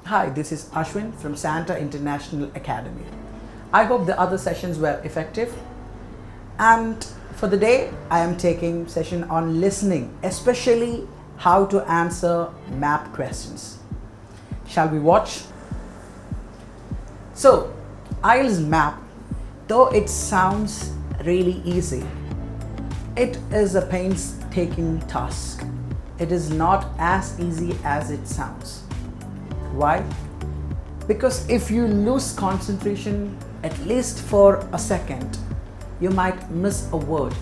Hi, this is Aswin from Santa International Academy. I hope the other sessions were effective. And for the day, I am taking session on listening, especially how to answer map questions. Shall we watch? So, IELTS map, though it sounds really easy, it is a painstaking task. It is not as easy as it sounds. Why? Because if you lose concentration at least for a second, you might miss a word.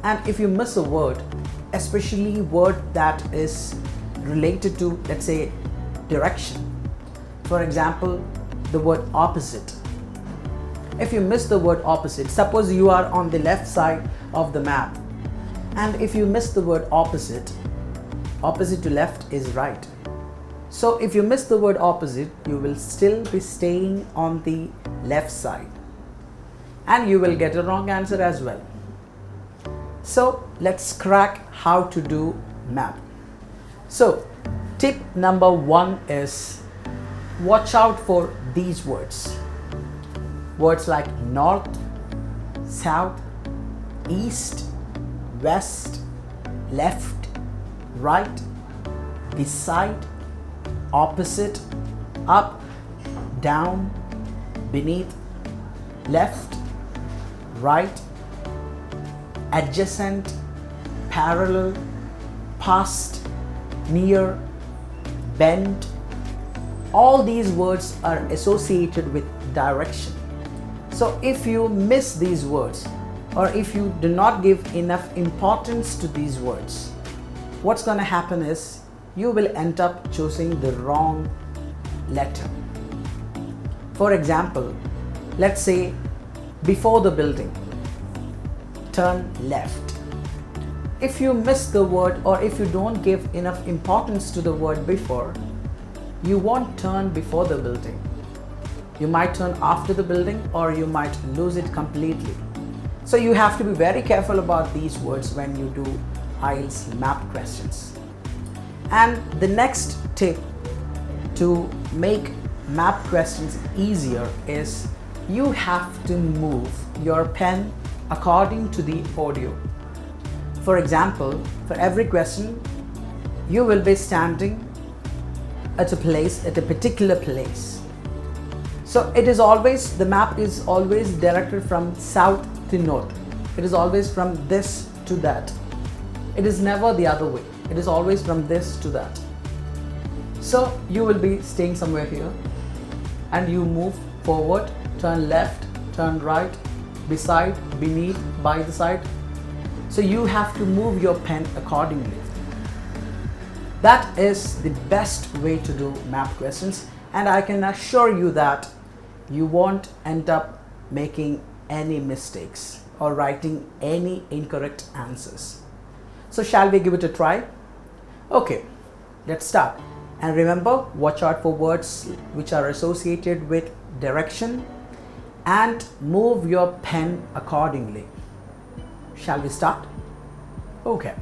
And if you miss a word, especially a word that is related to, let's say, direction. For example, the word opposite. If you miss the word opposite, suppose you are on the left side of the map, and if you miss the word opposite, opposite to left is right. So if you miss the word opposite, you will still be staying on the left side and you will get a wrong answer as well. So let's crack how to do map. So tip number 1 is watch out for these words. Words like north, south, east, west, left, right, beside, opposite, up, down, beneath, left, right, adjacent, parallel, past, near, bend. All these words are associated with direction. So if you miss these words, or if you do not give enough importance to these words, what's going to happen is you will end up choosing the wrong letter. For example, let's say before the building, turn left. If you miss the word or if you don't give enough importance to the word before, you won't turn before the building. You might turn after the building or you might lose it completely. So you have to be very careful about these words when you do IELTS map questions. And the next tip to make map questions easier is you have to move your pen according to the audio. For example, for every question, you will be standing at a particular place. So it is always, the map is always directed from south to north. It is always from this to that. It is never the other way. It is always from this to that. So you will be staying somewhere here and you move forward, turn left, turn right, beside, beneath, by the side. So you have to move your pen accordingly. That is the best way to do map questions, and I can assure you that you won't end up making any mistakes or writing any incorrect answers. So shall we give it a try? Okay, let's start. And remember, watch out for words which are associated with direction and move your pen accordingly. Shall we start? Okay.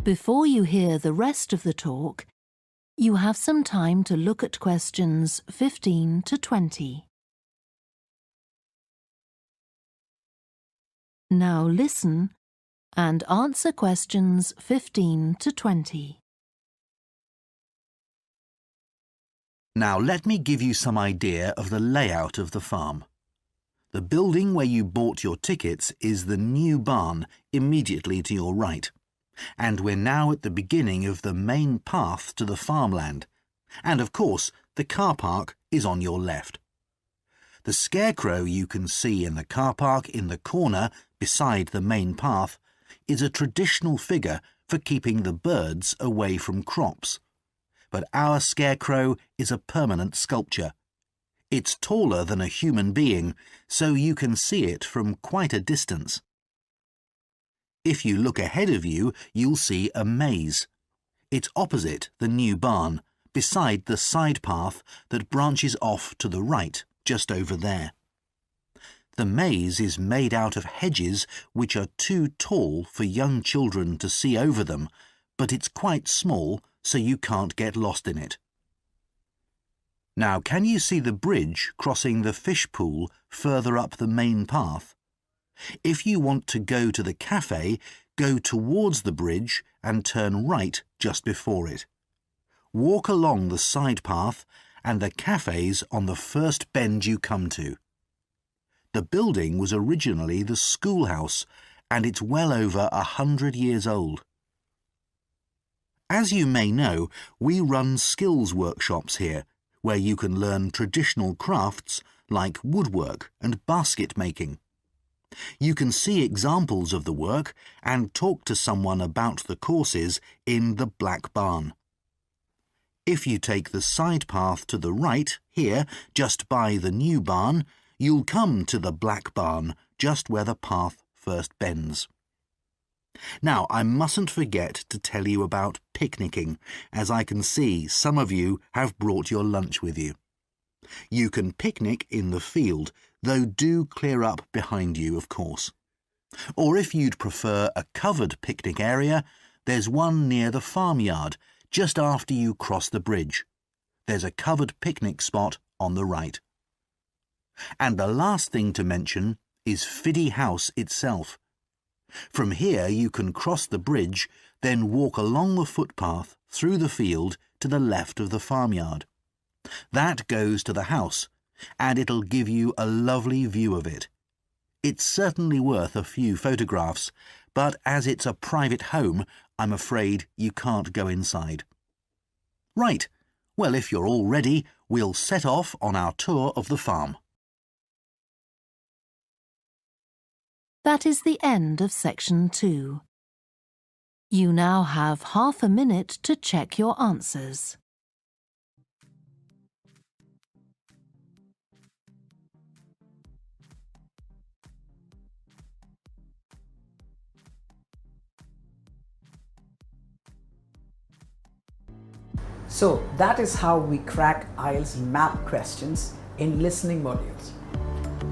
Before you hear the rest of the talk, you have some time to look at questions 15 to 20. Now listen and answer questions 15 to 20. Now let me give you some idea of the layout of the farm. The building where you bought your tickets is the new barn immediately to your right. And we're now at the beginning of the main path to the farmland. And of course, the car park is on your left. The scarecrow you can see in the car park in the corner beside the main path is a traditional figure for keeping the birds away from crops. But our scarecrow is a permanent sculpture. It's taller than a human being, so you can see it from quite a distance. If you look ahead of you, you'll see a maze. It's opposite the new barn, beside the side path that branches off to the right, just over there. The maze is made out of hedges which are too tall for young children to see over them, but it's quite small, so you can't get lost in it. Now, can you see the bridge crossing the fish pool further up the main path? If you want to go to the cafe, go towards the bridge and turn right just before it. Walk along the side path and the cafe's on the first bend you come to. The building was originally the schoolhouse and it's well over 100 years old. As you may know, we run skills workshops here, where you can learn traditional crafts like woodwork and basket making. You can see examples of the work and talk to someone about the courses in the Black Barn. If you take the side path to the right, here, just by the new barn, you'll come to the Black Barn, just where the path first bends. Now, I mustn't forget to tell you about picnicking, as I can see some of you have brought your lunch with you. You can picnic in the field, though do clear up behind you, of course. Or if you'd prefer a covered picnic area, there's one near the farmyard, just after you cross the bridge. There's a covered picnic spot on the right. And the last thing to mention is Fiddy House itself. From here you can cross the bridge, then walk along the footpath through the field to the left of the farmyard. That goes to the house, and it'll give you a lovely view of it. It's certainly worth a few photographs, but as it's a private home, I'm afraid you can't go inside. Right, well, if you're all ready, we'll set off on our tour of the farm. That is the end of section 2. You now have half a minute to check your answers. So that is how we crack IELTS map questions in listening modules.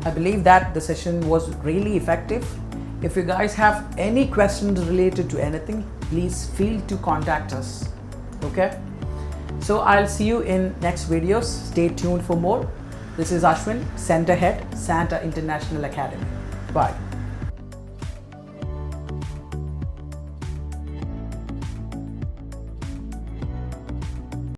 I believe that the session was really effective. If you guys have any questions related to anything, please feel to contact us. Okay? So I'll see you in next videos. Stay tuned for more. This is Aswin, Center Head, Santa International Academy. Bye.